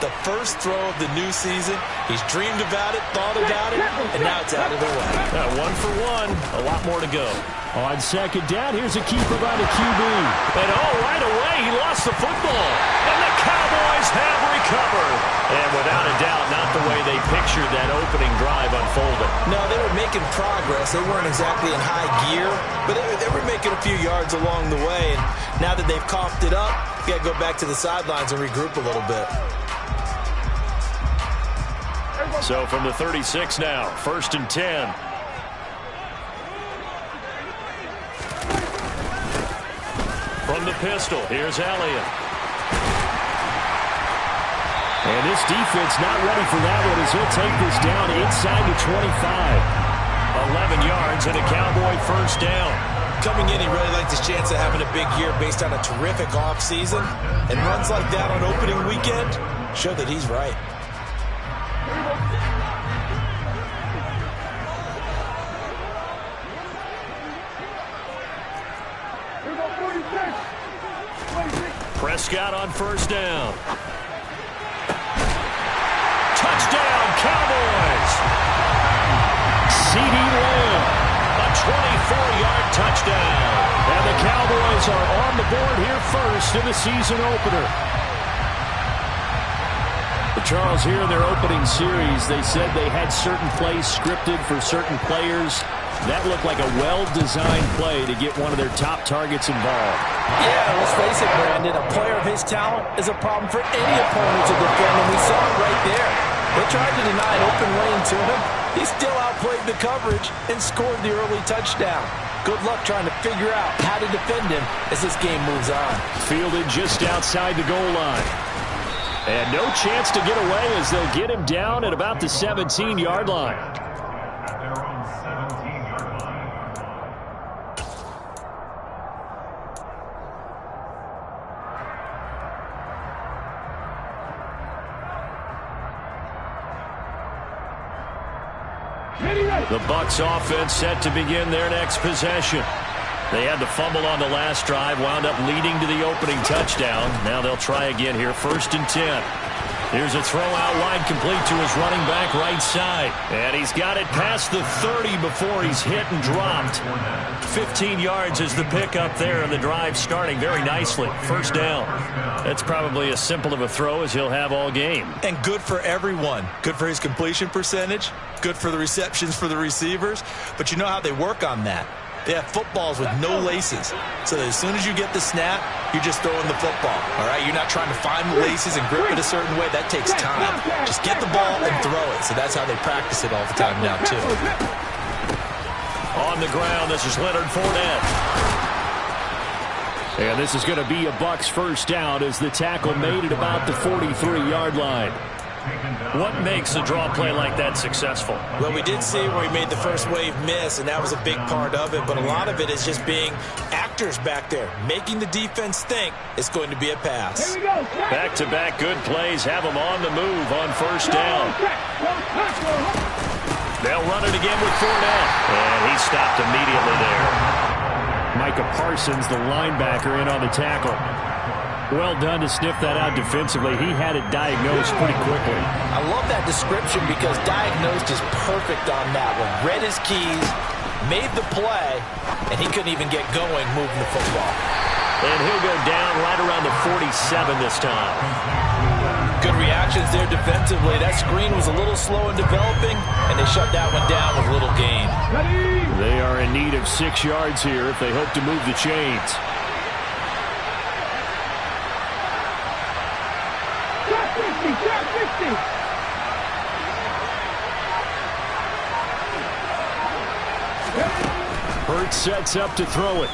The first throw of the new season. He's dreamed about it, thought about it, and now it's out of the way. 1 for 1. A lot more to go. On second down, here's a keeper by the QB. And right away, he lost the football. And the Cowboys have recovered. And without a doubt, not the way they pictured that opening drive unfolding. No, they were making progress. They weren't exactly in high gear, but they were making a few yards along the way. And now that they've coughed it up, you got to go back to the sidelines and regroup a little bit. So from the 36 now, 1st and 10. From the pistol, here's Elliott. And this defense not ready for that one as he'll take this down inside the 25. 11 yards and a Cowboy first down. Coming in, he really liked his chance of having a big year based on a terrific offseason. And runs like that on opening weekend show that he's right. Prescott on first down. Touchdown, Cowboys! CeeDee Lamb, a 24-yard touchdown. And the Cowboys are on the board here first in the season opener. But Charles, here in their opening series, they said they had certain plays scripted for certain players. That looked like a well-designed play to get one of their top targets involved. Yeah, let's face it, Brandon. A player of his talent is a problem for any opponent to defend, and we saw it right there. They tried to deny an open lane to him. He still outplayed the coverage and scored the early touchdown. Good luck trying to figure out how to defend him as this game moves on. Fielded just outside the goal line. And no chance to get away as they'll get him down at about the 17-yard line. The Bucs offense set to begin their next possession. They had the fumble on the last drive, wound up leading to the opening touchdown. Now they'll try again here, 1st and 10. Here's a throw out wide, complete to his running back right side. And he's got it past the 30 before he's hit and dropped. 15 yards is the pickup there, and the drive starting very nicely. First down. That's probably as simple of a throw as he'll have all game. And good for everyone. Good for his completion percentage. Good for the receptions for the receivers. But you know how they work on that. They have footballs with no laces. So that as soon as you get the snap, you're just throwing the football. All right? You're not trying to find the laces and grip it a certain way. That takes time. Just get the ball and throw it. So that's how they practice it all the time now, too. On the ground, this is Leonard Fournette. And this is going to be a Bucs first down as the tackle made at about the 43-yard line. What makes a draw play like that successful? Well, we did see where he made the first wave miss, and that was a big part of it. But a lot of it is just being actors back there, making the defense think it's going to be a pass. Back-to-back good plays have them on the move on first down. They'll run it again with Fournette. And he stopped immediately there. Micah Parsons, the linebacker, in on the tackle. Well done to sniff that out defensively. He had it diagnosed pretty quickly. I love that description because diagnosed is perfect on that one. Read his keys, made the play, and he couldn't even get going moving the football. And he'll go down right around the 47 this time. Good reactions there defensively. That screen was a little slow in developing, and they shut that one down with little gain. They are in need of 6 yards here if they hope to move the chains. Hurts sets up to throw it.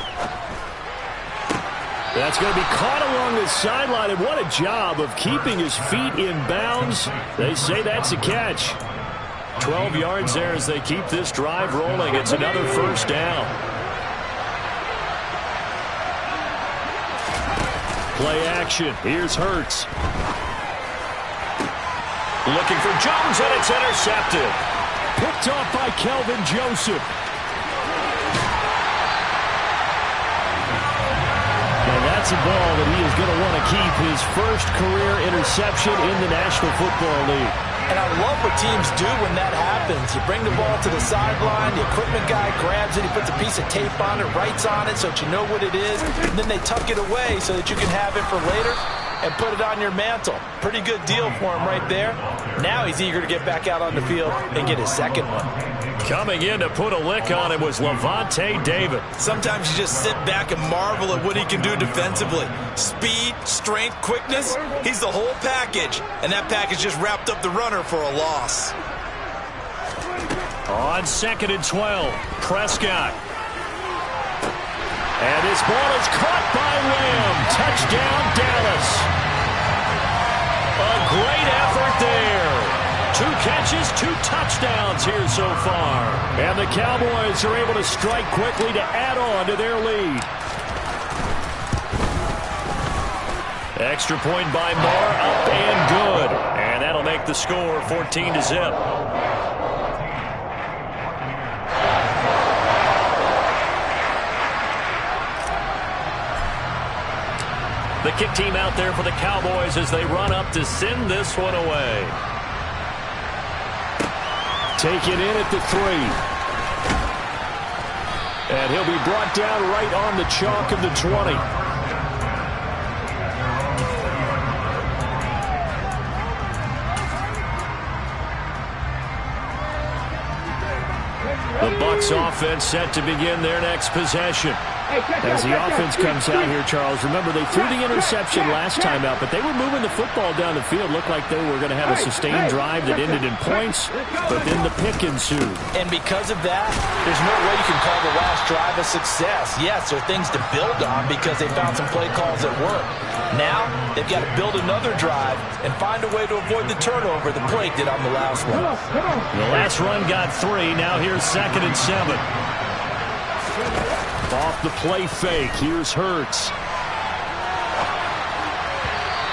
That's going to be caught along the sideline, and what a job of keeping his feet in bounds. They say that's a catch. 12 yards there as they keep this drive rolling. It's another first down. Play action. Here's Hurts. Looking for Jones, and it's intercepted. Picked off by Kelvin Joseph. That's a ball that he is going to want to keep, his first career interception in the National Football League. And I love what teams do when that happens. You bring the ball to the sideline, the equipment guy grabs it, he puts a piece of tape on it, writes on it so that you know what it is, and then they tuck it away so that you can have it for later and put it on your mantle. Pretty good deal for him right there. Now he's eager to get back out on the field and get his second one. Coming in to put a lick on him was Lavonte David. Sometimes you just sit back and marvel at what he can do defensively. Speed, strength, quickness, he's the whole package. And that package just wrapped up the runner for a loss. On 2nd and 12, Prescott. And his ball is caught by Lamb. Touchdown, Dallas. A great effort there. 2 catches, 2 touchdowns here so far. And the Cowboys are able to strike quickly to add on to their lead. Extra point by Moore, up and good. And that'll make the score 14-0. The kick team out there for the Cowboys as they run up to send this one away. Taken in at the 3. And he'll be brought down right on the chalk of the 20. The Bucs offense set to begin their next possession. As the offense comes out here, Charles, remember they threw the interception last time out, but they were moving the football down the field. Looked like they were going to have a sustained drive that ended in points, but then the pick ensued. And because of that, there's no way you can call the last drive a success. Yes, there are things to build on because they found some play calls that work. Now, they've got to build another drive and find a way to avoid the turnover the play did on the last one. The last run got 3. Now here's 2nd and 7. Off the play fake. Here's Hurts.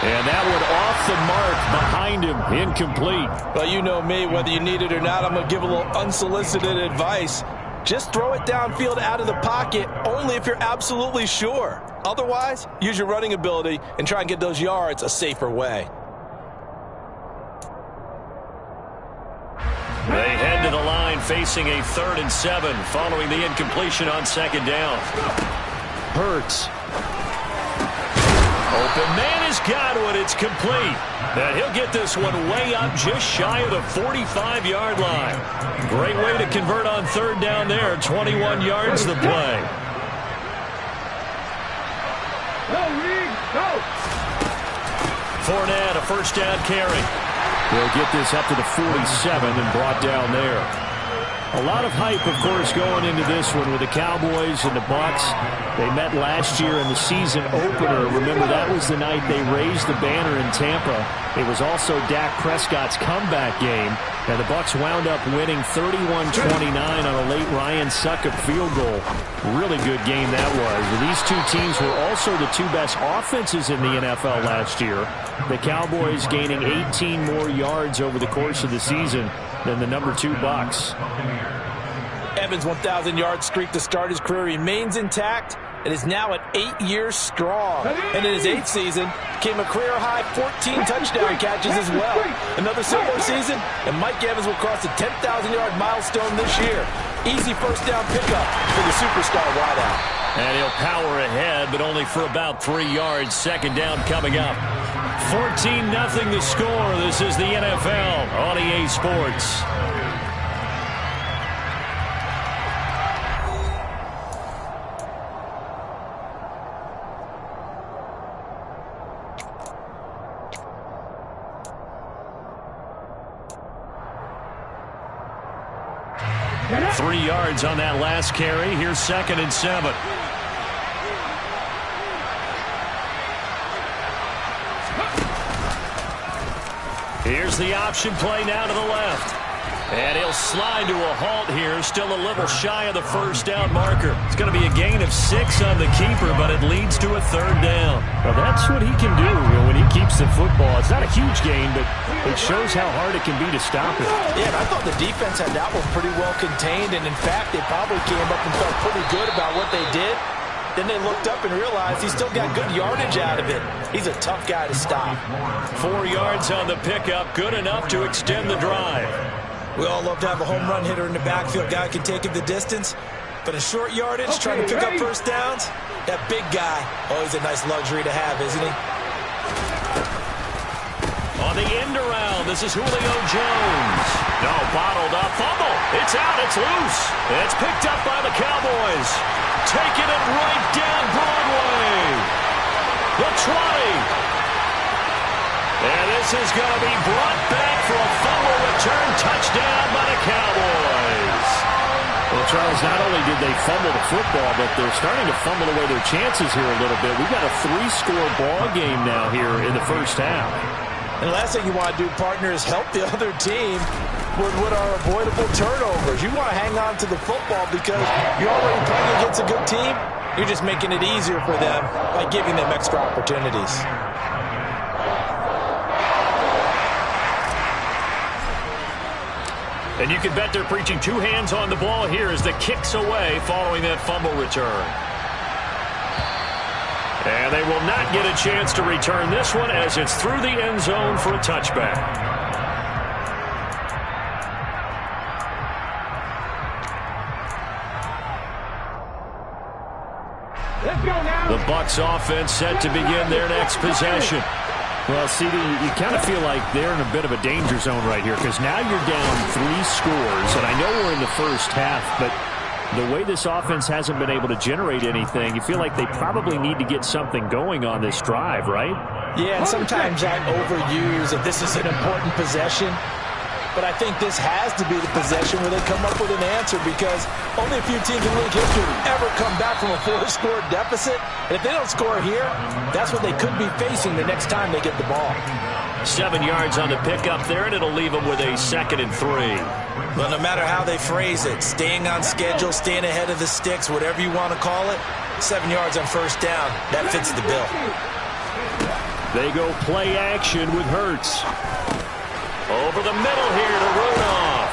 And that one off the mark behind him. Incomplete. Well, you know me. Whether you need it or not, I'm going to give a little unsolicited advice. Just throw it downfield out of the pocket only if you're absolutely sure. Otherwise, use your running ability and try and get those yards a safer way. They head to the line facing a 3rd and 7 following the incompletion on 2nd down. Hurts. Open man has got one. It's complete. And he'll get this one way up just shy of the 45-yard line. Great way to convert on 3rd down there. 21 yards the play. Fournette, a 1st down carry. They'll get this up to the 47 and brought down there. A lot of hype, of course, going into this one with the Cowboys and the Bucs. They met last year in the season opener. Remember, that was the night they raised the banner in Tampa. It was also Dak Prescott's comeback game. And the Bucs wound up winning 31-29 on a late Ryan Succop field goal. Really good game that was. These two teams were also the 2 best offenses in the NFL last year. The Cowboys gaining 18 more yards over the course of the season than the number 2 Bucs. Evans' 1,000-yard streak to start his career remains intact and is now at 8 years strong. And in his 8th season, came a career-high 14 touchdown catches as well. Another similar season, and Mike Evans will cross the 10,000-yard milestone this year. Easy 1st down pickup for the superstar wideout. And he'll power ahead, but only for about 3 yards. 2nd down coming up. 14-0 the score. This is the NFL on EA Sports. Three yards on that last carry. Here's 2nd and 7. Here's the option play now to the left. And he'll slide to a halt here. Still a little shy of the 1st down marker. It's going to be a gain of 6 on the keeper, but it leads to a 3rd down. Well, that's what he can do when he keeps the football. It's not a huge gain, but it shows how hard it can be to stop it. Yeah, and I thought the defense had that one pretty well contained. And, in fact, they probably came up and felt pretty good about what they did. Then they looked up and realized he still got good yardage out of it. He's a tough guy to stop. 4 yards on the pickup, good enough to extend the drive. We all love to have a home run hitter in the backfield. Guy can take it the distance. But in short yardage, trying to pick up first downs, that big guy, always a nice luxury to have, isn't he? On the end around, this is Julio Jones. No, bottled up, fumble. It's out, it's loose. It's picked up by the Cowboys. Taking it right down Broadway. The 20. And this is going to be brought back for a fumble return touchdown by the Cowboys. Well, Charles, not only did they fumble the football, but they're starting to fumble away their chances here a little bit. We've got a 3-score ball game now here in the first half. And the last thing you want to do, partner, is help the other team with what are avoidable turnovers. You want to hang on to the football because you're already playing against a good team. You're just making it easier for them by giving them extra opportunities. And you can bet they're preaching 2 hands on the ball here as the kick's away following that fumble return. And they will not get a chance to return this one as it's through the end zone for a touchback. The Bucs offense set to begin their next possession. Well, CD, you kind of feel like they're in a bit of a danger zone right here because now you're down 3 scores, and I know we're in the first half, but the way this offense hasn't been able to generate anything, you feel like they probably need to get something going on this drive, right? Yeah, and sometimes I overuse that this is an important possession. But I think this has to be the possession where they come up with an answer because only a few teams in league history ever come back from a 4-score deficit. And if they don't score here, that's what they could be facing the next time they get the ball. 7 yards on the pickup there, and it'll leave them with a 2nd and 3. Well, no matter how they phrase it, staying on schedule, staying ahead of the sticks, whatever you want to call it, 7 yards on first down, that fits the bill. They go play action with Hurts. Over the middle here to Rudolph.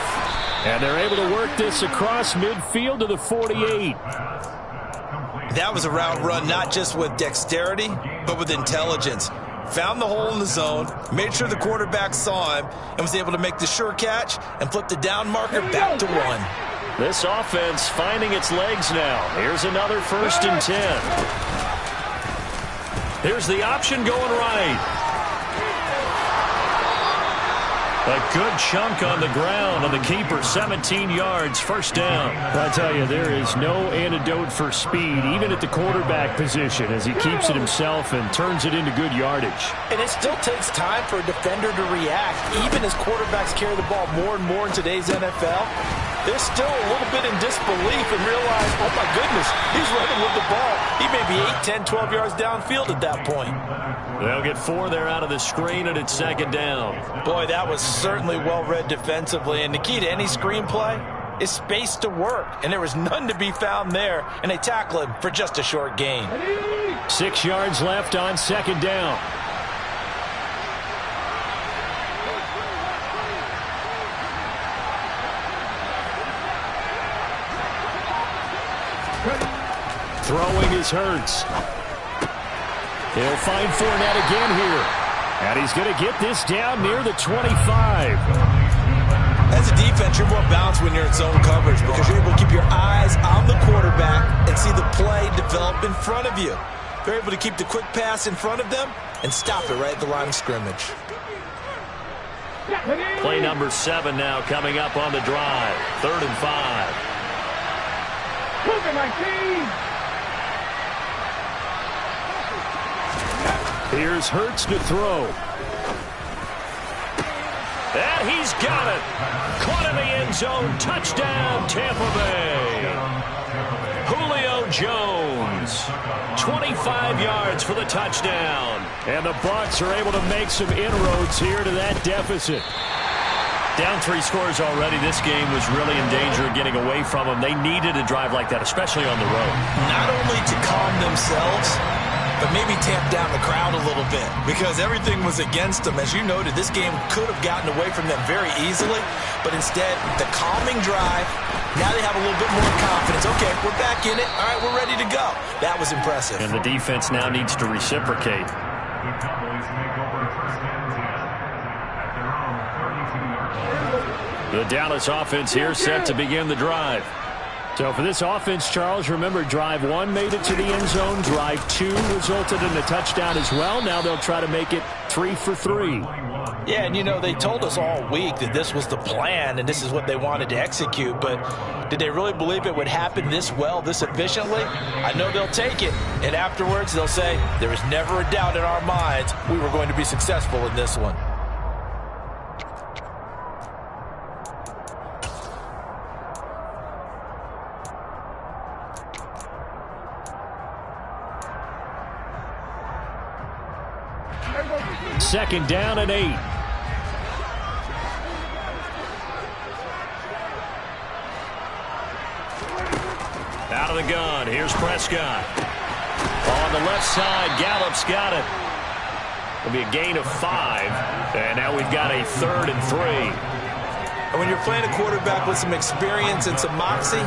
And they're able to work this across midfield to the 48. That was a route run not just with dexterity, but with intelligence. Found the hole in the zone, made sure the quarterback saw him, and was able to make the sure catch and flip the down marker back to 1. This offense finding its legs now. Here's another 1st and 10. Here's the option going right. A good chunk on the ground on the keeper, 17 yards, first down. I tell you, there is no antidote for speed, even at the quarterback position, as he keeps it himself and turns it into good yardage. And it still takes time for a defender to react, even as quarterbacks carry the ball more and more in today's NFL. They're still a little bit in disbelief and realize, oh my goodness, he's running with the ball. He may be 8, 10, 12 yards downfield at that point. They'll get 4 there out of the screen, and it's 2nd down. Boy, that was certainly well-read defensively, and the key to any screenplay is space to work, and there was none to be found there, and they tackle him for just a short gain. 6 yards left on 2nd down. Throwing is Hurts. He'll find Fournette again here. And he's going to get this down near the 25. As a defense, you're more balanced when you're in zone coverage because you're able to keep your eyes on the quarterback and see the play develop in front of you. They're able to keep the quick pass in front of them and stop it right at the line of scrimmage. Play number 7 now coming up on the drive. 3rd and 5. Look at my team! Here's Hurts to throw. And he's got it. Caught in the end zone. Touchdown, Tampa Bay. Julio Jones. 25 yards for the touchdown. And the Bucs are able to make some inroads here to that deficit. Down 3 scores already. This game was really in danger of getting away from them. They needed a drive like that, especially on the road. Not only to calm themselves, but maybe tamp down the crowd a little bit because everything was against them. As you noted, this game could have gotten away from them very easily, but instead, the calming drive, now they have a little bit more confidence. Okay, we're back in it. All right, we're ready to go. That was impressive. And the defense now needs to reciprocate. The Cowboys make over first and 10 at their own 32 yards. The Dallas offense here set to begin the drive. So for this offense, Charles, remember drive 1 made it to the end zone. Drive 2 resulted in a touchdown as well. Now they'll try to make it 3 for 3. Yeah, and you know, they told us all week that this was the plan and this is what they wanted to execute, but did they really believe it would happen this well, this efficiently? I know they'll take it, and afterwards they'll say, there was never a doubt in our minds we were going to be successful in this one. Second down and 8. Out of the gun. Here's Prescott. On the left side, Gallup's got it. It'll be a gain of 5. And now we've got a 3rd and 3. And when you're playing a quarterback with some experience and some moxie,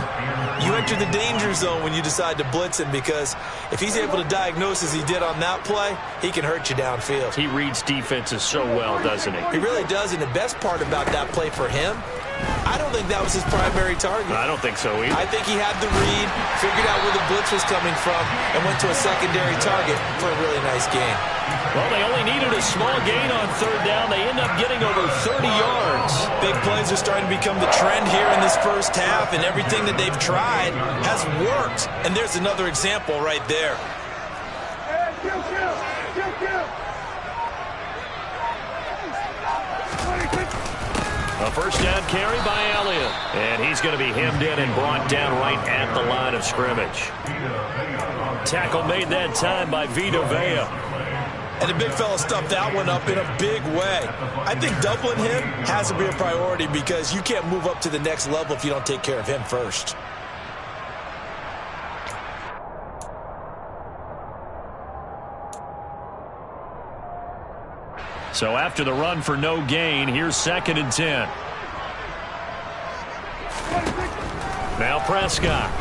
you enter the danger zone when you decide to blitz him, because if he's able to diagnose as he did on that play, he can hurt you downfield. He reads defenses so well, doesn't he? He really does, and the best part about that play for him, I don't think that was his primary target. I don't think so either. I think he had the read, figured out where the blitz was coming from, and went to a secondary target for a really nice gain. Well, they only needed a small gain on 3rd down. They end up getting over 30 yards. Big plays are starting to become the trend here in this first half, and everything that they've tried has worked. And there's another example right there. A first down carry by Elliott. And he's going to be hemmed in and brought down right at the line of scrimmage. Tackle made that time by Vita Vea. And the big fella stuffed that one up in a big way. I think doubling him has to be a priority, because you can't move up to the next level if you don't take care of him first. So after the run for no gain, here's 2nd and 10. Now Prescott.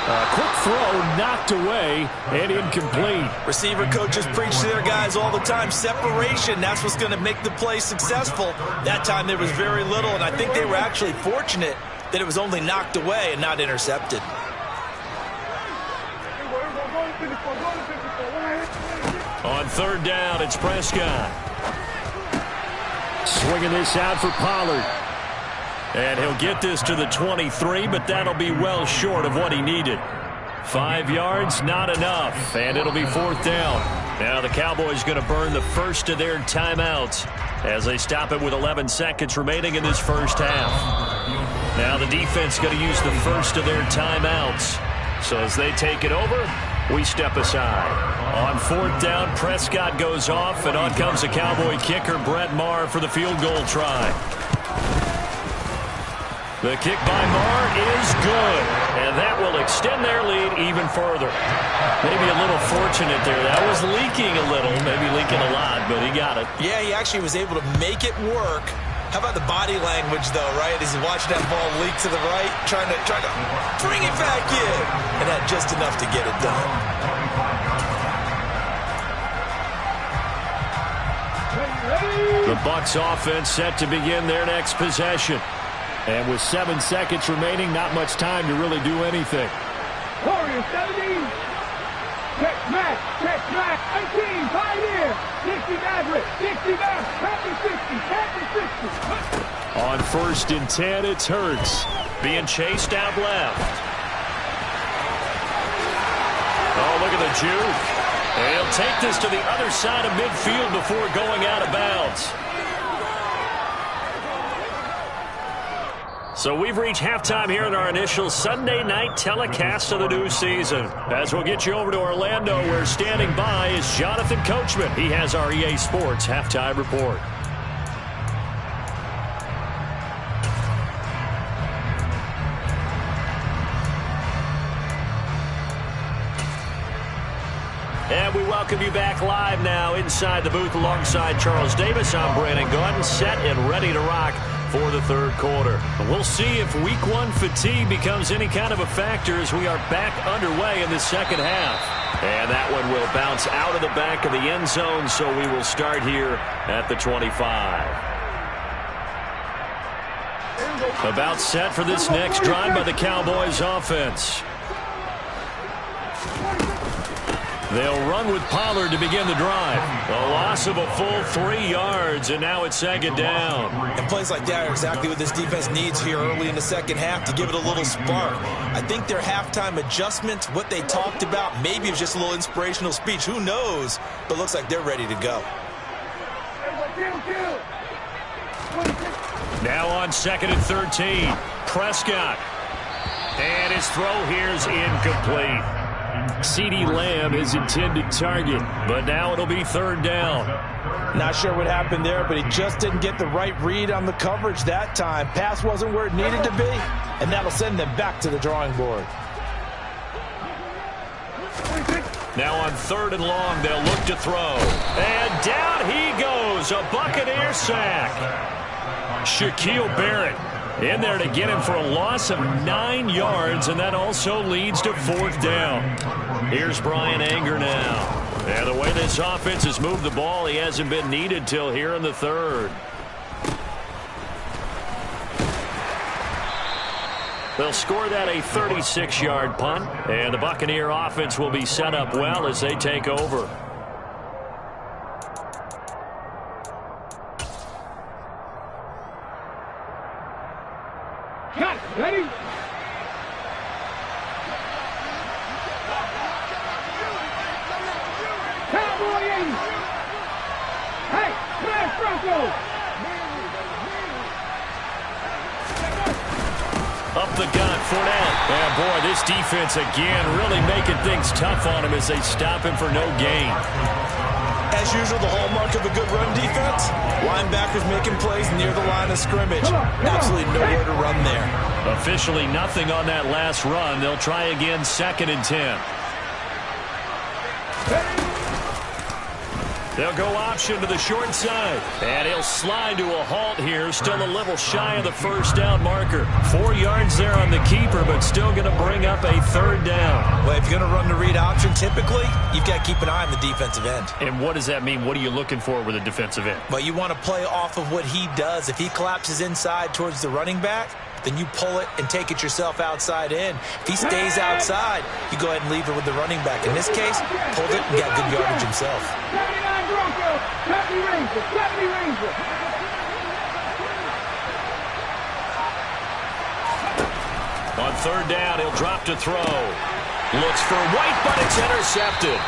A quick throw knocked away and incomplete. Receiver coaches preach to their guys all the time. Separation, that's what's going to make the play successful. That time there was very little, and I think they were actually fortunate that it was only knocked away and not intercepted. On 3rd down, it's Prescott. Swinging this out for Pollard. And he'll get this to the 23, but that'll be well short of what he needed. 5 yards, not enough, and it'll be 4th down. Now the Cowboys going to burn the first of their timeouts as they stop it with 11 seconds remaining in this first half. Now the defense going to use the first of their timeouts. So as they take it over, we step aside. On 4th down, Prescott goes off, and on comes the Cowboy kicker, Brett Maher, for the field goal try. The kick by Maher is good, and that will extend their lead even further. Maybe a little fortunate there. That was leaking a little, maybe leaking a lot, but he got it. Yeah, he actually was able to make it work. How about the body language, though, right? As he watched that ball leak to the right, trying to bring it back in, and had just enough to get it done. The Bucs offense set to begin their next possession. And with 7 seconds remaining, not much time to really do anything. Warriors 70. Check back. 18. Pioneer. 60 Maverick. 60 back. Happy 60. On 1st and 10, it's Hurts. Being chased out left. Oh, look at the juke. And he'll take this to the other side of midfield before going out of bounds. So we've reached halftime here in our initial Sunday night telecast of the new season. As we'll get you over to Orlando, where standing by is Jonathan Coachman. He has our EA Sports halftime report. And we welcome you back live now inside the booth alongside Charles Davis. I'm Brandon Gaudin, set and ready to rock for the third quarter. We'll see if week one fatigue becomes any kind of a factor as we are back underway in the second half. And that one will bounce out of the back of the end zone, so we will start here at the 25. About set for this next drive by the Cowboys offense. They'll run with Pollard to begin the drive. A loss of a full 3 yards, and now it's second down. And plays like that are exactly what this defense needs here early in the second half to give it a little spark. I think their halftime adjustment, what they talked about, maybe it was just a little inspirational speech. Who knows? But looks like they're ready to go. Now on 2nd and 13. Prescott. And his throw here is incomplete. CeeDee Lamb is intended target, but now it'll be third down. Not sure what happened there, but he just didn't get the right read on the coverage that time. Pass wasn't where it needed to be, and that'll send them back to the drawing board. Now on 3rd and long, they'll look to throw. And down he goes, a Buccaneer sack. Shaquille Barrett in there to get him for a loss of 9 yards, and that also leads to 4th down. Here's Bryan Anger now. And the way this offense has moved the ball, he hasn't been needed till here in the 3rd. They'll score that a 36-yard punt, and the Buccaneer offense will be set up well as they take over. Ready? Cowboy 80. Hey, Flash Bronco. Up the gun, Fournette. And boy, this defense again really making things tough on him as they stop him for no gain. As usual, the hallmark of a good run defense, linebackers making plays near the line of scrimmage. Absolutely nowhere to run there. Officially nothing on that last run. They'll try again 2nd and 10. They'll go option to the short side. And he'll slide to a halt here. Still a little shy of the first down marker. 4 yards there on the keeper, but still going to bring up a 3rd down. Well, if you're going to run the read option, typically, you've got to keep an eye on the defensive end. And what does that mean? What are you looking for with a defensive end? Well, you want to play off of what he does. If he collapses inside towards the running back, then you pull it and take it yourself outside in. If he stays outside, you go ahead and leave it with the running back. In this case, pulled it and got good yardage himself. 79 Bronco, 70 Ranger, 70 Ranger. On 3rd down, he'll drop to throw. Looks for White, but it's intercepted.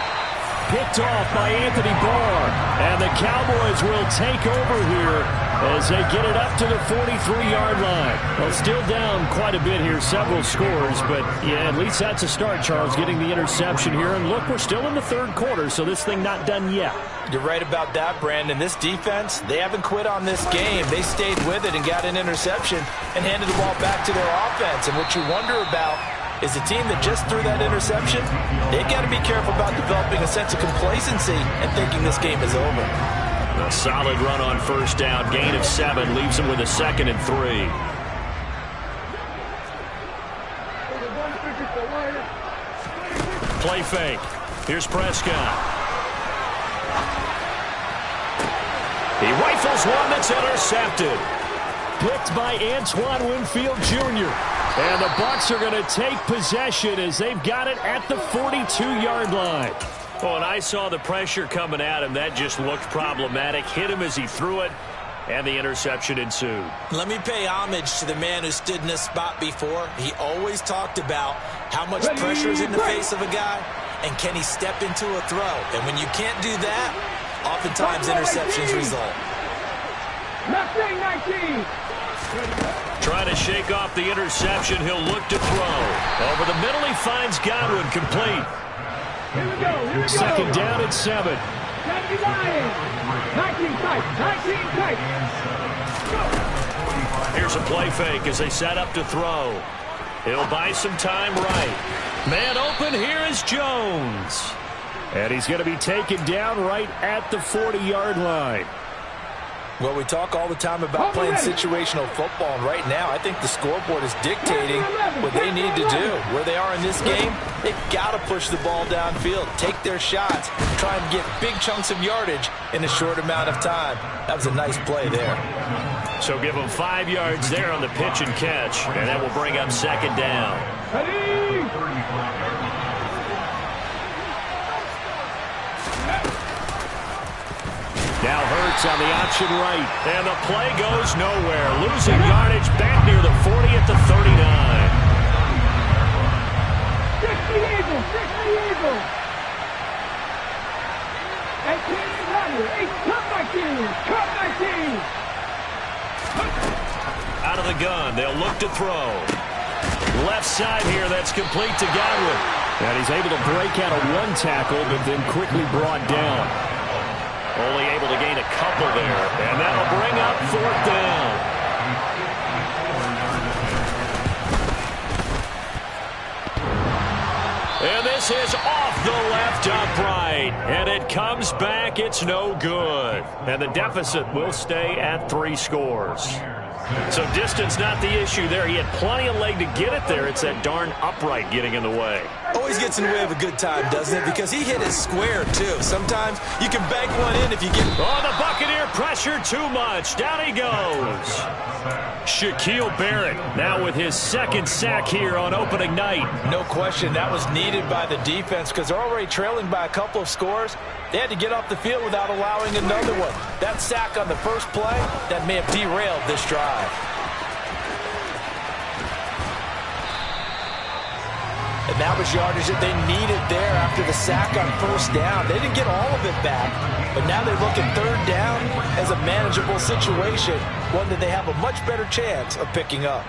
Picked off by Anthony Barr. And the Cowboys will take over here as they get it up to the 43-yard line. Well, still down quite a bit here, several scores, but yeah, at least that's a start, Charles, getting the interception here. And look, we're still in the 3rd quarter, so this thing not done yet. You're right about that, Brandon. This defense, they haven't quit on this game. They stayed with it and got an interception and handed the ball back to their offense. And what you wonder about is the team that just threw that interception, they've got to be careful about developing a sense of complacency and thinking this game is over. A solid run on 1st down. Gain of 7 leaves them with a 2nd and 3. Play fake. Here's Prescott. He rifles one that's intercepted. Picked by Antoine Winfield Jr. And the Bucs are going to take possession as they've got it at the 42-yard line. Oh, and I saw the pressure coming at him. That just looked problematic. Hit him as he threw it, and the interception ensued. Let me pay homage to the man who stood in this spot before. He always talked about how much pressure is in the face of a guy, and can he step into a throw. And when you can't do that, oftentimes interceptions result. 19. Trying to shake off the interception. He'll look to throw. Over the middle, he finds Godwin, complete. Here we go. 2nd down at 7. 79. 19 tight. Here's a play fake as they set up to throw. He'll buy some time right. Man open, here is Jones. And he's going to be taken down right at the 40-yard line. Well, we talk all the time about playing situational football, and right now I think the scoreboard is dictating what they need to do. Where they are in this game, they've got to push the ball downfield, take their shots, try and get big chunks of yardage in a short amount of time. That was a nice play there. So give them 5 yards there on the pitch and catch, and that will bring up second down. Now Hurts on the option right, and the play goes nowhere. Losing yardage back near the 40 at the 39. 60 Eagles, 60 Eagles. 18 is under, 8, cut my team, cut my team. Out of the gun, they'll look to throw. Left side here, that's complete to Godwin. And he's able to break out of one tackle, but then quickly brought down. Only able to gain a couple there, and that'll bring up fourth down. And this is off the left upright, and it comes back. It's no good. And the deficit will stay at 3 scores. So distance not the issue there. He had plenty of leg to get it there. It's that darn upright getting in the way. Always gets in the way of a good time, doesn't it? Because he hit it square, too. Sometimes you can bank one in if you get... Oh, the Buccaneer pressure too much. Down he goes. Shaquille Barrett now with his second sack here on opening night. No question, that was needed by the defense because they're already trailing by a couple of scores. They had to get off the field without allowing another one. That sack on the first play, that may have derailed this drive. And that was yardage that they needed there after the sack on first down. They didn't get all of it back, but now they look at third down as a manageable situation, one that they have a much better chance of picking up.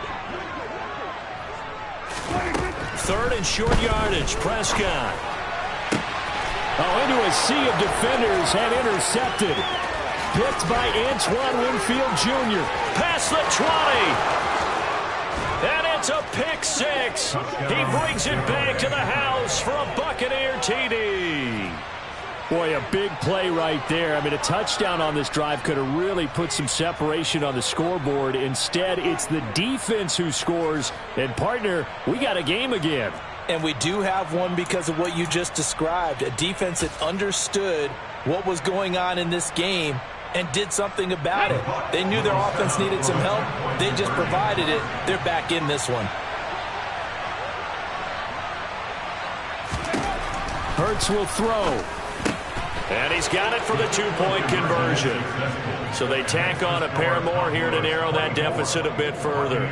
Third and short yardage, Prescott. Oh, into a sea of defenders and intercepted. Picked by Antoine Winfield Jr. Past the 20. And it's a pick 6. He brings it back to the house for a Buccaneer TD. Boy, a big play right there. I mean, a touchdown on this drive could have really put some separation on the scoreboard. Instead, it's the defense who scores. And, partner, we got a game again. And we do have one because of what you just described. A defense that understood what was going on in this game and did something about it. They knew their offense needed some help. They just provided it. They're back in this one. Hurts will throw. And he's got it for the 2-point conversion. So they tack on a pair more here to narrow that deficit a bit further.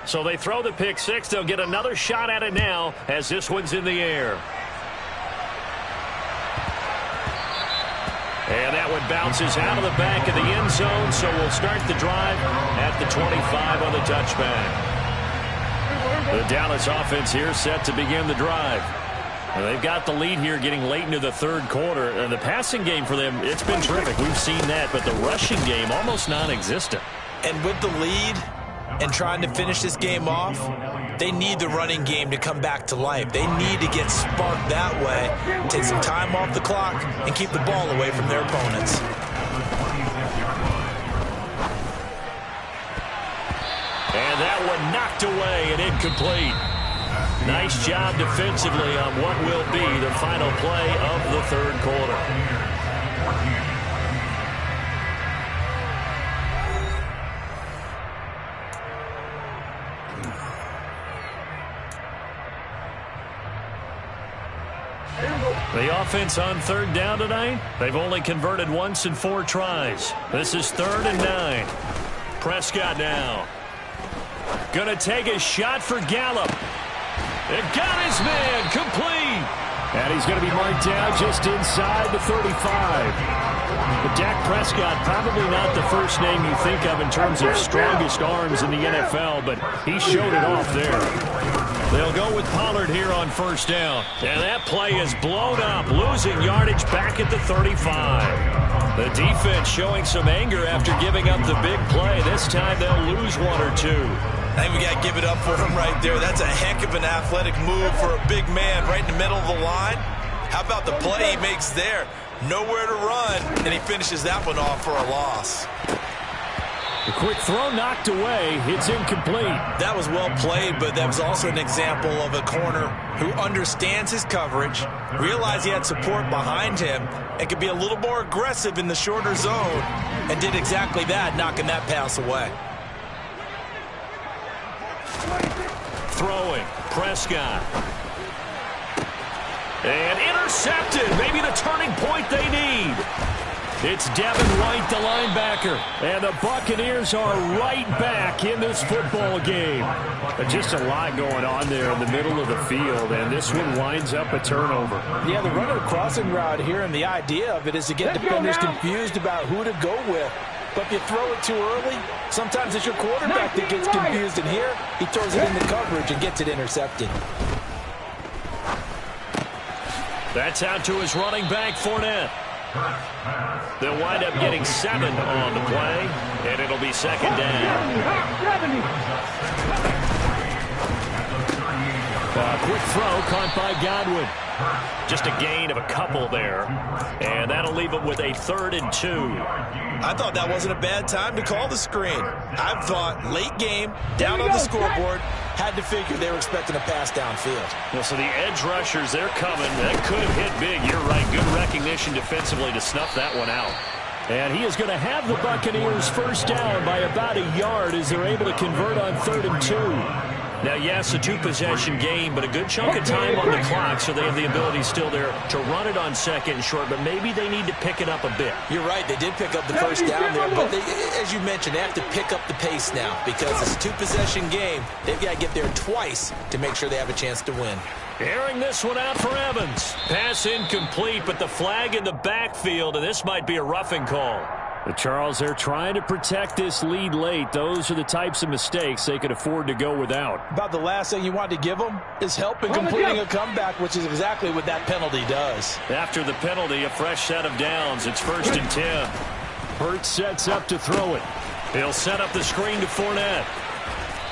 So they throw the pick 6. They'll get another shot at it now as this one's in the air. And that one bounces out of the back of the end zone, so we'll start the drive at the 25 on the touchback. The Dallas offense here set to begin the drive. Well, they've got the lead here getting late into the third quarter. And the passing game for them, it's been terrific. We've seen that, but the rushing game almost non-existent. And with the lead and trying to finish this game off, they need the running game to come back to life. They need to get sparked that way, take some time off the clock, and keep the ball away from their opponents. And that one knocked away and incomplete. Nice job defensively on what will be the final play of the third quarter. The offense on third down tonight, they've only converted once in 4 tries. This is 3rd and 9. Prescott now. Gonna take a shot for Gallup. It got his man complete. And he's going to be marked down just inside the 35. But Dak Prescott, probably not the first name you think of in terms of strongest arms in the NFL, but he showed it off there. They'll go with Pollard here on first down. And that play is blown up, losing yardage back at the 35. The defense showing some anger after giving up the big play. This time they'll lose 1 or 2. I think we got to give it up for him right there. That's a heck of an athletic move for a big man right in the middle of the line. How about the play he makes there? Nowhere to run, and he finishes that one off for a loss. The quick throw knocked away. It's incomplete. That was well played, but that was also an example of a corner who understands his coverage, realized he had support behind him, and could be a little more aggressive in the shorter zone, and did exactly that, knocking that pass away. Throwing, Prescott. And intercepted, maybe the turning point they need. It's Devin White, the linebacker. And the Buccaneers are right back in this football game. But just a lot going on there in the middle of the field, and this one winds up a turnover. Yeah, the running crossing route here, and the idea of it is to get defenders confused about who to go with. But if you throw it too early, sometimes it's your quarterback that gets confused, and here he throws it in the coverage and gets it intercepted. That's out to his running back, Fournette. They'll wind up getting 7 on the play, and it'll be second down. Quick throw caught by Godwin. Just a gain of a couple there, and that'll leave him with a 3rd and 2. I thought that wasn't a bad time to call the screen. I thought late game, down on the scoreboard, had to figure they were expecting a pass downfield. Well, so the edge rushers, they're coming. That could have hit big. You're right. Good recognition defensively to snuff that one out. And he is going to have the Buccaneers first down by about a yard as they're able to convert on 3rd and 2. Now, yes, a 2-possession game, but a good chunk of time on the clock, so they have the ability still there to run it on 2nd and short, but maybe they need to pick it up a bit. You're right. They did pick up the first down there, but they, as you mentioned, they have to pick up the pace now because it's a 2-possession game. They've got to get there twice to make sure they have a chance to win. Airing this one out for Evans. Pass incomplete, but the flag in the backfield, and this might be a roughing call. But Charles, they're trying to protect this lead late. Those are the types of mistakes they could afford to go without. About the last thing you want to give them is help in completing a comeback, which is exactly what that penalty does. After the penalty, a fresh set of downs. It's 1st and 10. Hurts sets up to throw it. He'll set up the screen to Fournette.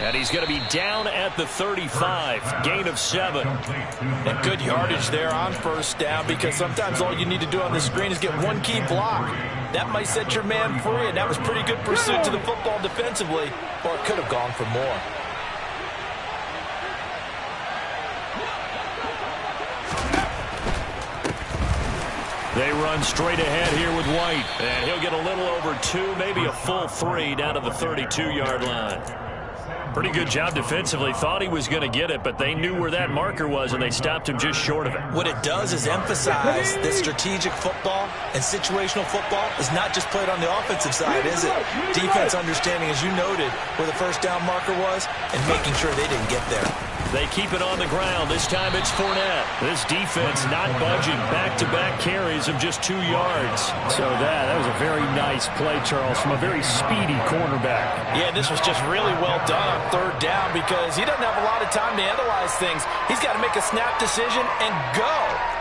And he's going to be down at the 35, gain of 7. And good yardage there on first down because sometimes all you need to do on the screen is get one key block. That might set your man free, and that was pretty good pursuit to the football defensively, or it could have gone for more. They run straight ahead here with White, and he'll get a little over 2, maybe a full 3 down to the 32-yard line. Pretty good job defensively. Thought he was going to get it, but they knew where that marker was, and they stopped him just short of it. What it does is emphasize that strategic football and situational football is not just played on the offensive side, is it? Defense understanding, as you noted, where the first down marker was and making sure they didn't get there. They keep it on the ground. This time it's Fournette. This defense not budging. Back-to-back carries of just 2 yards. So that was a very nice play, Charles, from a very speedy cornerback. Yeah, this was just really well done on 3rd down because he doesn't have a lot of time to analyze things. He's got to make a snap decision and go.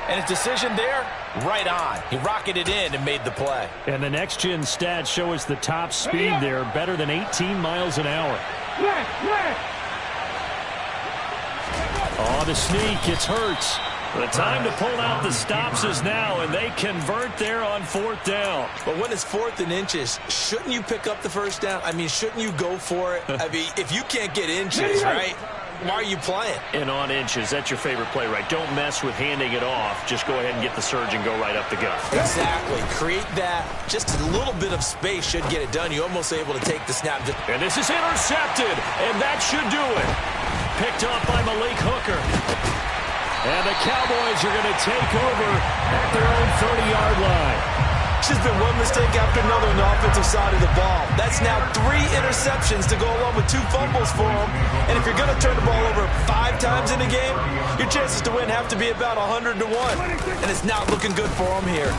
And his decision there, right on. He rocketed in and made the play. And the next-gen stats show us the top speed there, better than 18 miles an hour. Oh, the sneak, it's Hurts. The time to pull out the stops is now, and they convert there on 4th down. But when it's 4th and inches, shouldn't you pick up the first down? I mean, shouldn't you go for it? I mean, if you can't get inches, right, why are you playing? And on inches, that's your favorite play, right? Don't mess with handing it off. Just go ahead and get the surge and go right up the gut. Exactly. Create that. Just a little bit of space should get it done. You're almost able to take the snap. And this is intercepted, and that should do it. Picked off by Malik Hooker. And the Cowboys are going to take over at their own 30-yard line. It's just been one mistake after another on the offensive side of the ball. That's now 3 interceptions to go along with 2 fumbles for them. And if you're going to turn the ball over 5 times in a game, your chances to win have to be about 100 to 1. And it's not looking good for them here.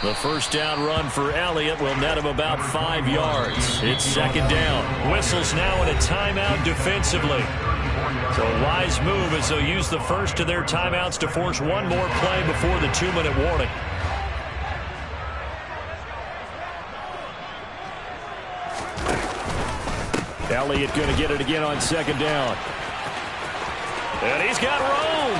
The first down run for Elliott will net him about 5 yards. It's 2nd down. Whistles now in a timeout defensively. So a wise move as they'll use the first of their timeouts to force one more play before the 2-minute warning. Elliott going to get it again on second down. And he's got room.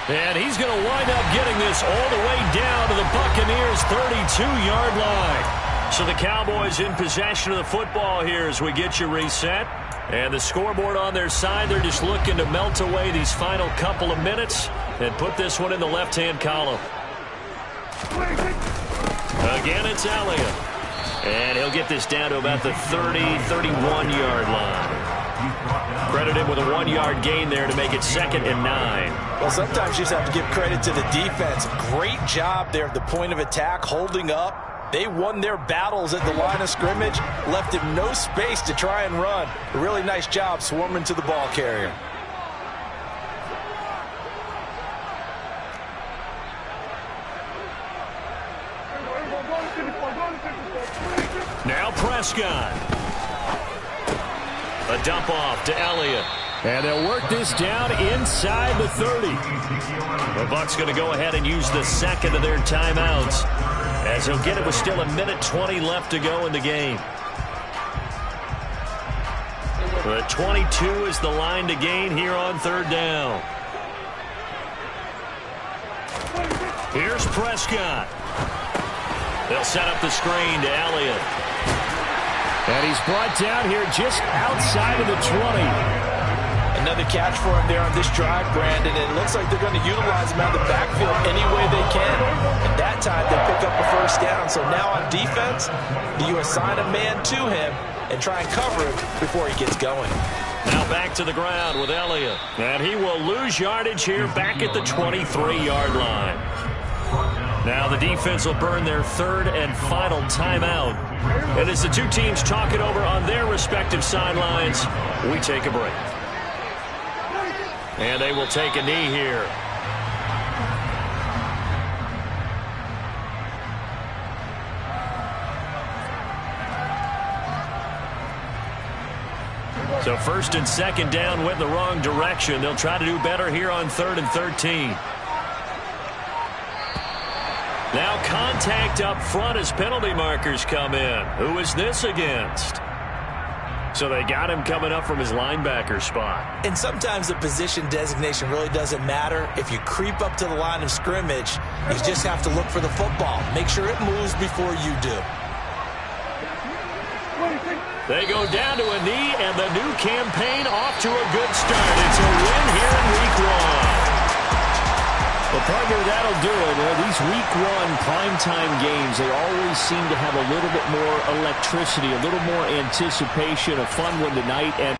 And he's going to wind up getting this all the way down to the Buccaneers' 32-yard line. So the Cowboys in possession of the football here as we get you reset. And the scoreboard on their side, they're just looking to melt away these final couple of minutes and put this one in the left-hand column. Again, it's Elliott. And he'll get this down to about the 31-yard line. Credit him with a 1-yard gain there to make it 2nd and 9. Well, sometimes you just have to give credit to the defense. Great job there at the point of attack, holding up. They won their battles at the line of scrimmage, left him no space to try and run. A really nice job swarming to the ball carrier. Now Prescott. A dump off to Elliott. And they'll work this down inside the 30. The Bucs going to go ahead and use the second of their timeouts, as he'll get it with still 1:20 left to go in the game. The 22 is the line to gain here on 3rd down. Here's Prescott. They'll set up the screen to Elliott. And he's brought down here just outside of the 20. Another catch for him there on this drive, Brandon. And it looks like they're going to utilize him out of the backfield any way they can. And that time they pick up a 1st down. So now on defense, you assign a man to him and try and cover him before he gets going. Now back to the ground with Elliott. And he will lose yardage here back at the 23-yard line. Now the defense will burn their 3rd and final timeout. And as the two teams talk it over on their respective sidelines, we take a break. And they will take a knee here. So 1st and 2nd down went the wrong direction. They'll try to do better here on 3rd and 13. Now contact up front as penalty markers come in. Who is this against? So they got him coming up from his linebacker spot. And sometimes the position designation really doesn't matter. If you creep up to the line of scrimmage, you just have to look for the football. Make sure it moves before you do. They go down to a knee, and the new campaign off to a good start. It's a win here in Week 1. Well, partner, that'll do it. These Week 1 primetime games, they always seem to have a little bit more electricity, a little more anticipation, a fun one tonight. And